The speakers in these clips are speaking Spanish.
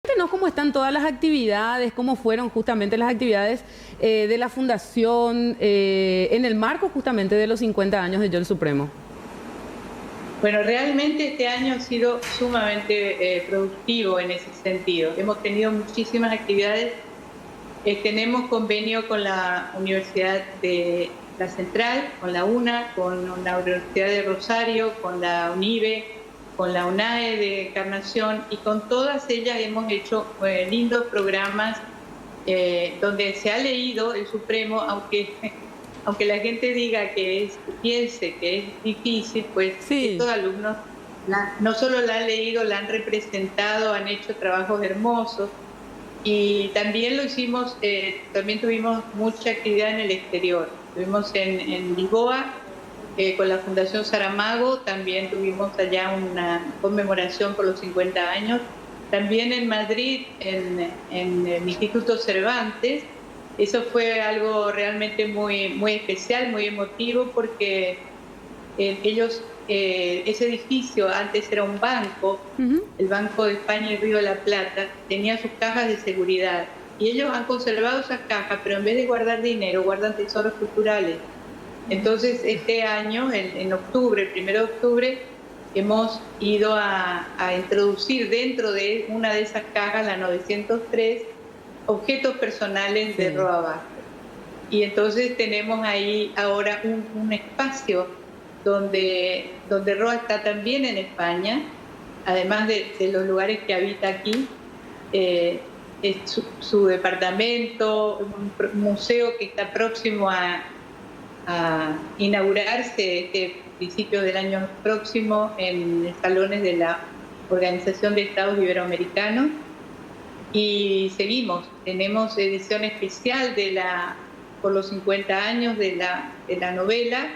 Cuéntenos cómo están todas las actividades, cómo fueron justamente las actividades de la Fundación en el marco justamente de los 50 años de Yo el Supremo. Bueno, realmente este año ha sido sumamente productivo en ese sentido. Hemos tenido muchísimas actividades. Tenemos convenio con la Universidad de la Central, con la UNA, con la Universidad de Rosario, con la UNIBE, con la UNAE de Encarnación, y con todas ellas hemos hecho lindos programas donde se ha leído el Supremo, aunque la gente diga piense que es difícil, pues Sí. estos alumnos no solo la han leído, la han representado, han hecho trabajos hermosos. Y también lo hicimos, también tuvimos mucha actividad en el exterior. Estuvimos en Lisboa con la Fundación Saramago, también tuvimos allá una conmemoración por los 50 años. También en Madrid, en el Instituto Cervantes. Eso fue algo realmente muy especial, muy emotivo, porque ese edificio antes era un banco, el Banco de España y Río de la Plata, tenía sus cajas de seguridad. Y ellos han conservado esas cajas, pero en vez de guardar dinero, guardan tesoros culturales. Entonces, este año, en octubre, el 1 de octubre, hemos ido a introducir dentro de una de esas cajas, la 903, objetos personales de Roa Bastos. Y entonces tenemos ahí ahora un espacio donde Roa está también en España, además de los lugares que habita aquí. Es su departamento, un museo que está próximo a inaugurarse este principio del año próximo en salones de la Organización de Estados Iberoamericanos. Y seguimos, tenemos edición especial por los 50 años de la novela,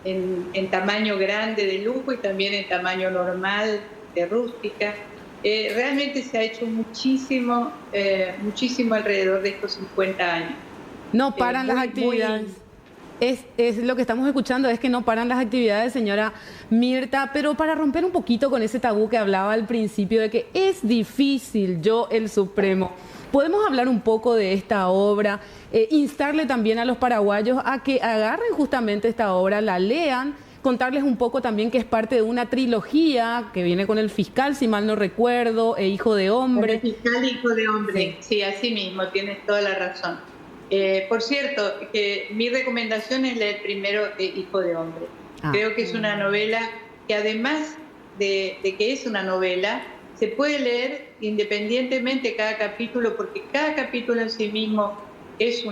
en tamaño grande de lujo y también en tamaño normal de rústica. Realmente se ha hecho muchísimo alrededor de estos 50 años. No paran las actividades. Es lo que estamos escuchando, es que no paran las actividades, señora Mirta, pero para romper un poquito con ese tabú que hablaba al principio de que es difícil Yo el Supremo, podemos hablar un poco de esta obra, instarle también a los paraguayos a que agarren justamente esta obra, la lean, contarles un poco también que es parte de una trilogía que viene con El Fiscal, si mal no recuerdo, e Hijo de Hombre. El Fiscal, Hijo de Hombre, sí, así mismo, tienes toda la razón. Por cierto, que mi recomendación es leer primero Hijo de Hombre. Creo que es una novela que, además de que es una novela, se puede leer independientemente cada capítulo, porque cada capítulo en sí mismo es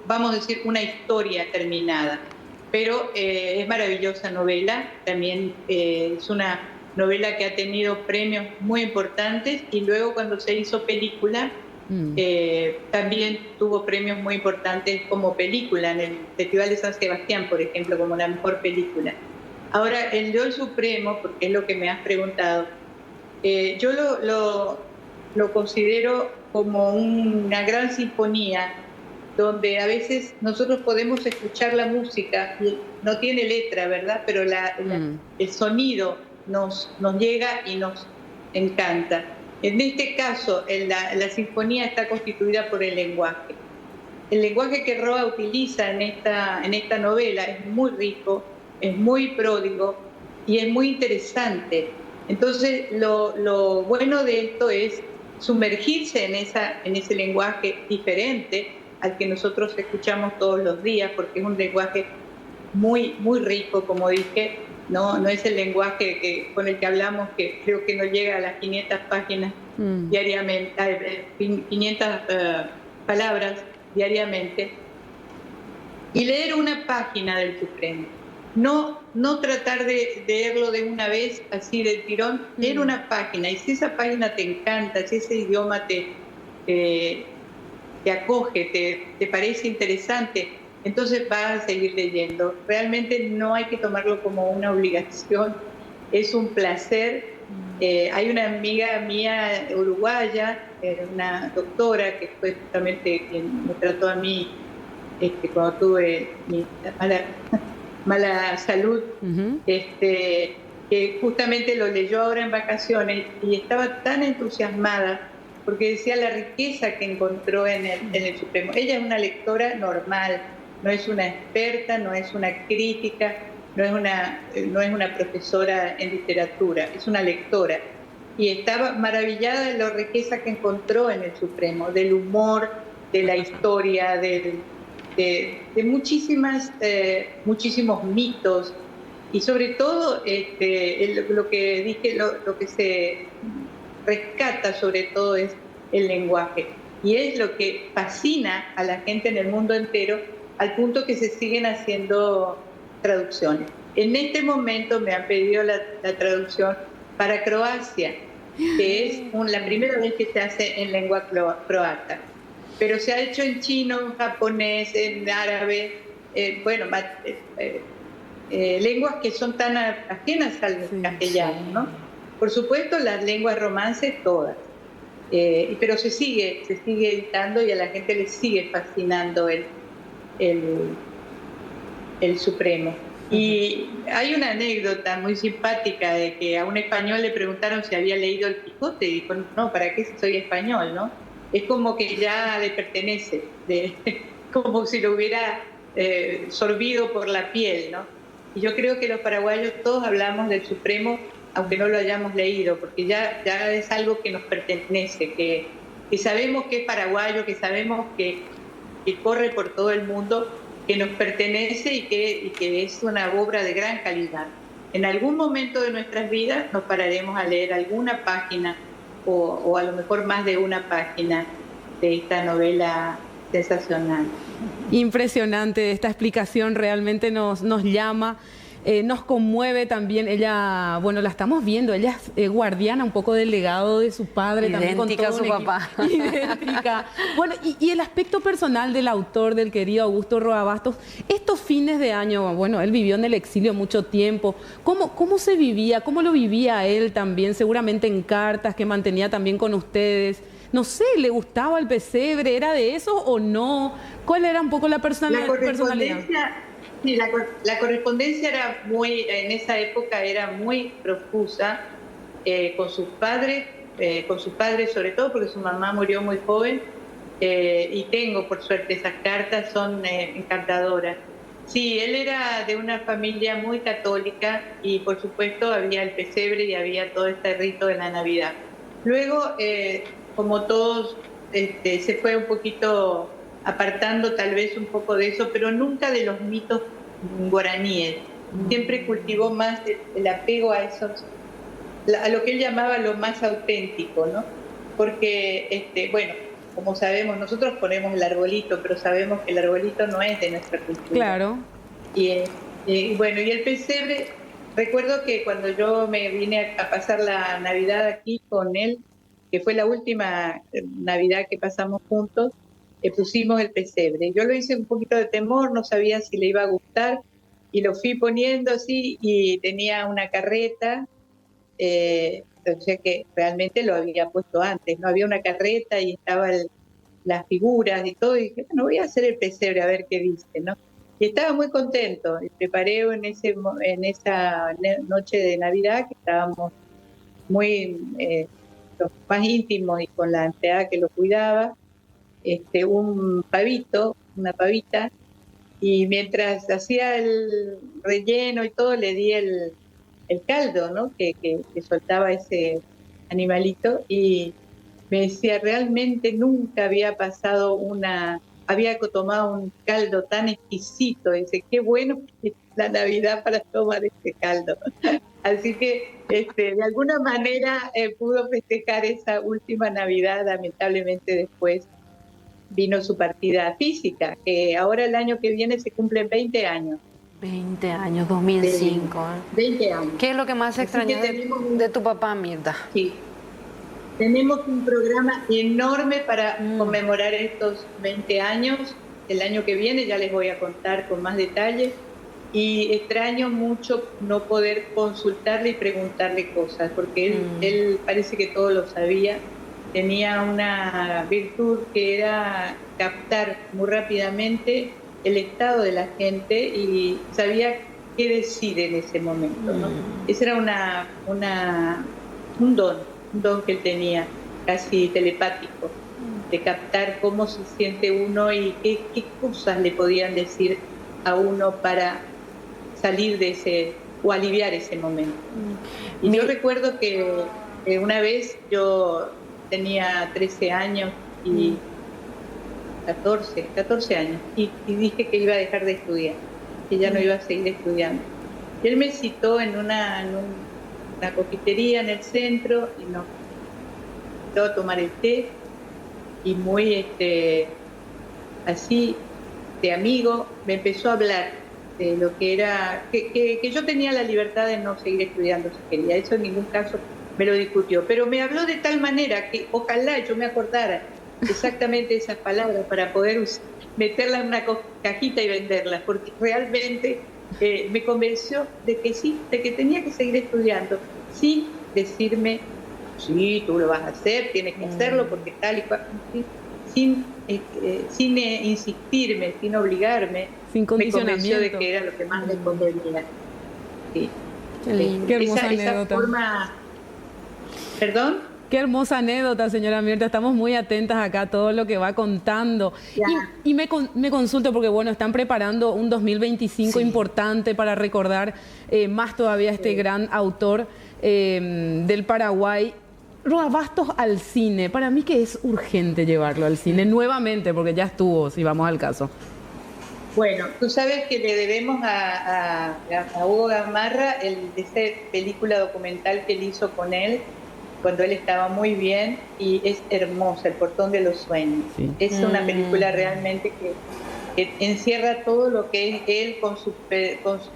vamos a decir, una historia terminada. Pero es maravillosa novela, también es una novela que ha tenido premios muy importantes, y luego cuando se hizo película, también tuvo premios muy importantes como película en el Festival de San Sebastián, por ejemplo, como la mejor película. Ahora, el Yo el Supremo, porque es lo que me has preguntado, yo lo considero como una gran sinfonía, donde a veces nosotros podemos escuchar la música, no tiene letra, ¿verdad? Pero el sonido nos llega y nos encanta. En este caso, la sinfonía está constituida por el lenguaje. El lenguaje que Roa utiliza en esta novela es muy rico, es muy pródigo y es muy interesante. Entonces, lo bueno de esto es sumergirse en ese lenguaje diferente al que nosotros escuchamos todos los días, porque es un lenguaje muy rico, como dije. No es el lenguaje con el que hablamos, que creo que no llega a las 500 páginas diariamente, 500 palabras diariamente. Y leer una página del Supremo, no tratar de leerlo de una vez, así de tirón, leer una página, y si esa página te encanta, si ese idioma te acoge, te parece interesante, entonces vas a seguir leyendo. Realmente no hay que tomarlo como una obligación, es un placer. Hay una amiga mía uruguaya, una doctora, que fue justamente quien me trató a mí cuando tuve mi mala salud. que justamente lo leyó ahora en vacaciones y estaba tan entusiasmada porque decía la riqueza que encontró en el Supremo. Ella es una lectora normal, no es una experta, no es una crítica, no es una profesora en literatura, es una lectora. Y estaba maravillada de la riqueza que encontró en el Supremo, del humor, de la historia, de muchísimos mitos, y sobre todo lo que dije, lo que se rescata sobre todo es el lenguaje, y es lo que fascina a la gente en el mundo entero, al punto que se siguen haciendo traducciones. En este momento me han pedido la traducción para Croacia, que es la primera vez que se hace en lengua croata, pero se ha hecho en chino, en japonés, en árabe, lenguas que son tan ajenas al castellano, ¿no? Por supuesto, las lenguas romances todas, pero se sigue editando y a la gente le sigue fascinando el Supremo. Y hay una anécdota muy simpática de que a un español le preguntaron si había leído El Quijote y dijo, no, ¿para qué si soy español, no? Es como que ya le pertenece, como si lo hubiera sorbido por la piel, ¿no? Y yo creo que los paraguayos todos hablamos del Supremo, aunque no lo hayamos leído, porque ya es algo que nos pertenece, que sabemos que es paraguayo, que sabemos que corre por todo el mundo, que nos pertenece y que es una obra de gran calidad. En algún momento de nuestras vidas nos pararemos a leer alguna página o a lo mejor más de una página de esta novela sensacional. Impresionante, esta explicación realmente nos llama, nos conmueve también. Ella, bueno, la estamos viendo, ella es guardiana un poco del legado de su padre. Idéntica también con todo a su papá. Idéntica. Bueno, y el aspecto personal del autor, del querido Augusto Roa Bastos, estos fines de año, bueno, él vivió en el exilio mucho tiempo. ¿Cómo se vivía? ¿Cómo lo vivía él también? Seguramente en cartas que mantenía también con ustedes. No sé, ¿le gustaba el pesebre? ¿Era de eso o no? ¿Cuál era un poco la personalidad? Sí, la correspondencia era en esa época era muy profusa con sus padres sobre todo porque su mamá murió muy joven, y tengo por suerte esas cartas, son encantadoras. Sí, él era de una familia muy católica y por supuesto había el pesebre y había todo este rito de la Navidad. Luego, como todos, se fue un poquito apartando tal vez un poco de eso, pero nunca de los mitos guaraníes. Siempre cultivó más el apego a lo que él llamaba lo más auténtico, ¿no? Porque, bueno, como sabemos, nosotros ponemos el arbolito, pero sabemos que el arbolito no es de nuestra cultura. Claro. Bueno, y el pesebre, recuerdo que cuando yo me vine a pasar la Navidad aquí con él, que fue la última Navidad que pasamos juntos, pusimos el pesebre. Yo lo hice un poquito de temor, no sabía si le iba a gustar, y lo fui poniendo así, y tenía una carreta, o sea que realmente lo había puesto antes, ¿no? Había una carreta y estaban las figuras y todo, y dije, bueno, voy a hacer el pesebre a ver qué dice, ¿no? Y estaba muy contento, y preparé en esa noche de Navidad, que estábamos muy los más íntimos y con la empleada que lo cuidaba, un pavito, una pavita, y mientras hacía el relleno y todo, le di el caldo, ¿no? que soltaba ese animalito, y me decía, realmente nunca había había tomado un caldo tan exquisito. Dice, qué bueno que es la Navidad para tomar este caldo. Así que de alguna manera pudo festejar esa última Navidad. Lamentablemente después vino su partida física, que ahora el año que viene se cumplen 20 años. 20 años, 2005. 20 años. ¿Qué es lo que más extrañas de tu papá, Mirta? Sí. Tenemos un programa enorme para conmemorar estos 20 años. El año que viene ya les voy a contar con más detalle. Y extraño mucho no poder consultarle y preguntarle cosas, porque él parece que todo lo sabía. Tenía una virtud que era captar muy rápidamente el estado de la gente y sabía qué decir en ese momento, ¿no? Ese era un don que él tenía, casi telepático, de captar cómo se siente uno y qué cosas le podían decir a uno para salir de ese o aliviar ese momento. Y yo recuerdo que una vez yo tenía 13 años y 14 años y dije que iba a dejar de estudiar, que ya no iba a seguir estudiando. Y él me citó en una confitería en el centro y nos invitó a tomar el té y muy así de amigo me empezó a hablar de lo que era, que yo tenía la libertad de no seguir estudiando si quería, eso en ningún caso me lo discutió, pero me habló de tal manera que ojalá yo me acordara exactamente esas palabras para poder meterlas en una cajita y venderlas, porque realmente me convenció de que sí, de que tenía que seguir estudiando, sin decirme, sí, tú lo vas a hacer, tienes que hacerlo porque tal y cual, sin insistirme, sin obligarme, sin condicionamiento. Me convenció de que era lo que más le convenía. Sí. Qué hermosa anécdota. Esa forma... ¿Perdón? Qué hermosa anécdota, señora Mirta. Estamos muy atentas acá a todo lo que va contando. Y me consulto porque, bueno, están preparando un 2025 importante para recordar más todavía a este gran autor del Paraguay. Roa Bastos al cine. Para mí que es urgente llevarlo al cine nuevamente, porque ya estuvo, si vamos al caso. Bueno, tú sabes que le debemos a Hugo Gamarra esa película documental que él hizo con él, cuando él estaba muy bien, y es hermosa, El portón de los sueños. Sí. Es una película realmente que encierra todo lo que es él con su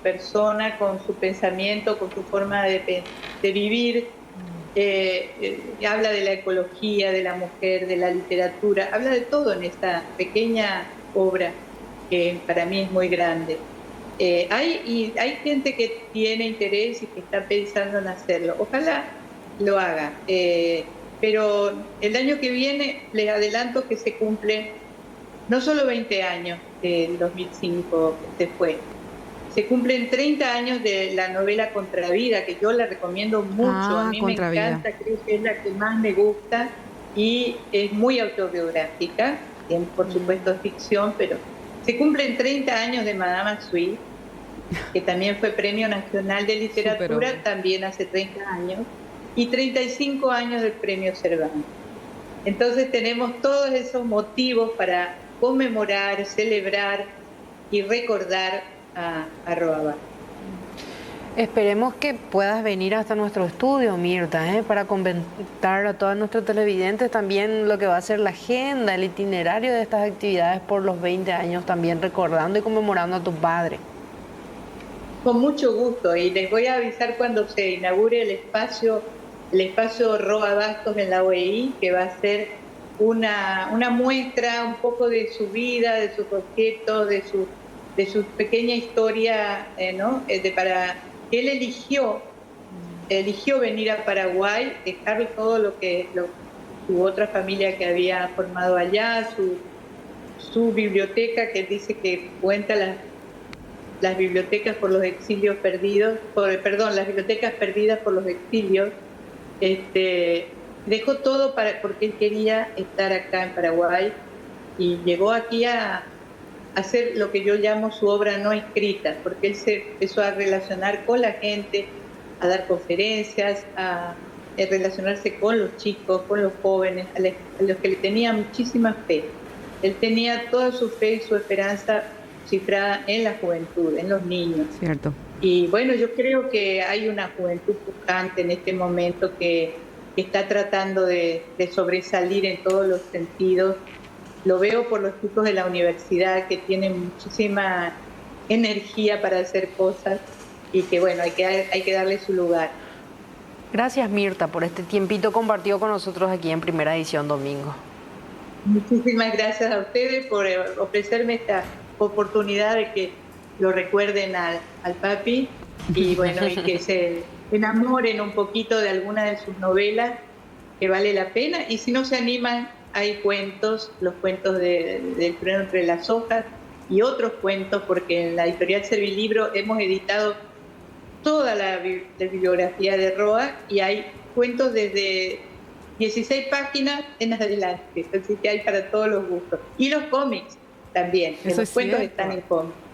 persona, con su pensamiento, con su forma de vivir. Habla de la ecología, de la mujer, de la literatura, habla de todo en esta pequeña obra que para mí es muy grande. Hay gente que tiene interés y que está pensando en hacerlo. Ojalá lo haga, pero el año que viene les adelanto que se cumplen no solo 20 años del 2005 que se fue, se cumplen 30 años de la novela Contravida, que yo la recomiendo mucho. A mí me encanta, creo que es la que más me gusta y es muy autobiográfica, por supuesto es ficción, pero se cumplen 30 años de Madame Xu, que también fue Premio Nacional de Literatura también hace 30 años, y 35 años del Premio Cervantes. Entonces tenemos todos esos motivos para conmemorar, celebrar y recordar a Roa Bastos. Esperemos que puedas venir hasta nuestro estudio, Mirta, para comentar a todos nuestros televidentes también lo que va a ser la agenda, el itinerario de estas actividades por los 20 años, también recordando y conmemorando a tu padre. Con mucho gusto, y les voy a avisar cuando se inaugure el espacio Roa Bastos en la OEI, que va a ser una muestra un poco de su vida, de sus objetos, de su pequeña historia, ¿no? Para que él eligió venir a Paraguay, dejar todo su otra familia que había formado allá, su biblioteca, que él dice que cuenta las bibliotecas por los exilios perdidos, las bibliotecas perdidas por los exilios. Dejó todo porque él quería estar acá en Paraguay y llegó aquí a hacer lo que yo llamo su obra no escrita, porque él se empezó a relacionar con la gente, a dar conferencias, a relacionarse con los chicos, con los jóvenes, a los que le tenía muchísima fe. Él tenía toda su fe y su esperanza cifrada en la juventud, en los niños. Cierto. Y bueno, yo creo que hay una juventud pujante en este momento que está tratando de sobresalir en todos los sentidos. Lo veo por los chicos de la universidad que tienen muchísima energía para hacer cosas y que bueno, hay que darle su lugar. Gracias, Mirta, por este tiempito compartido con nosotros aquí en Primera Edición Domingo. Muchísimas gracias a ustedes por ofrecerme esta oportunidad de que lo recuerden al papi y bueno, y que se enamoren un poquito de alguna de sus novelas, que vale la pena, y si no se animan, hay cuentos, los cuentos del Trueno entre las hojas, y otros cuentos, porque en la editorial Servilibro hemos editado toda la bibliografía de Roa y hay cuentos desde 16 páginas en adelante, así que hay para todos los gustos. Y los cómics también, los cuentos están en cómics.